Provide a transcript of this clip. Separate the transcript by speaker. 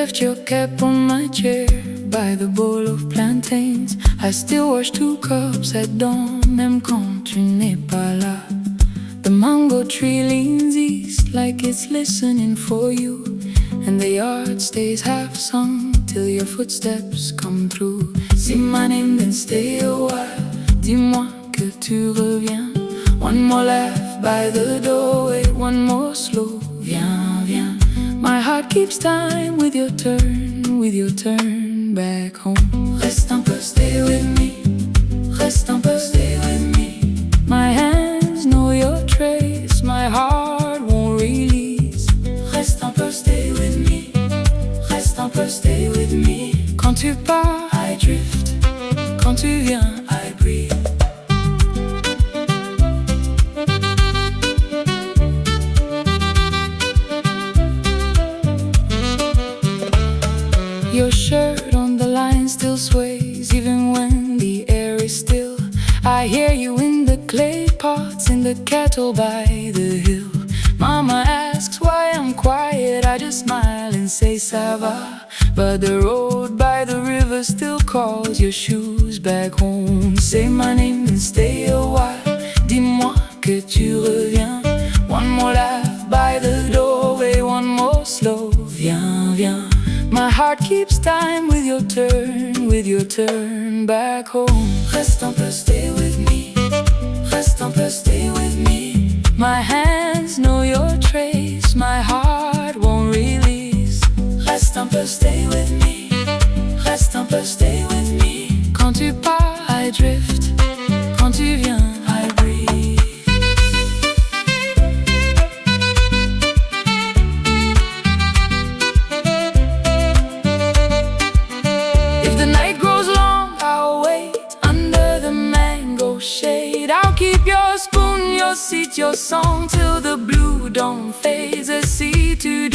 Speaker 1: left your cap on my chair by the bowl of plantains. I still wash 2 cups at dawn, même quand tu n'es pas là. The mango tree leans east like it's listening for you, and the yard stays half sung till your footsteps come through. Say my name, then stay a while. Dis-moi que tu reviens. One more laugh by the doorway, one more slow. Viens, viens. My heart keeps time with your turn back home. Reste un peu, stay with me. Reste un peu, stay with me. My hands know your trace, my heart won't release. Reste un peu, stay with me. Reste un peu, stay with me. Quand tu pars, I drift. Quand tu viens, I breathe. Your shirt on the line still sways, even when the air is still. I hear you in the clay pots, in the kettle by the hill. Mama asks why I'm quiet, I just smile and say ça va. But the road by the river still calls your shoes back home. Say my name and stay a while. Dis-moi que tu reviens. One more laugh by the doorway, one more slow. Viens, viens. My heart keeps time with your turn back home. Reste un peu, stay with me. Reste un peu, stay with me. My hands know your trace, my heart won't release. Reste un peu, stay with me. Reste un peu, stay with me. Quand tu pars, I drift. Quand tu viens, I breathe. If the night grows long, I'll wait under the mango shade. I'll keep your spoon, your seat, your song till the blue dawn fades. A sea to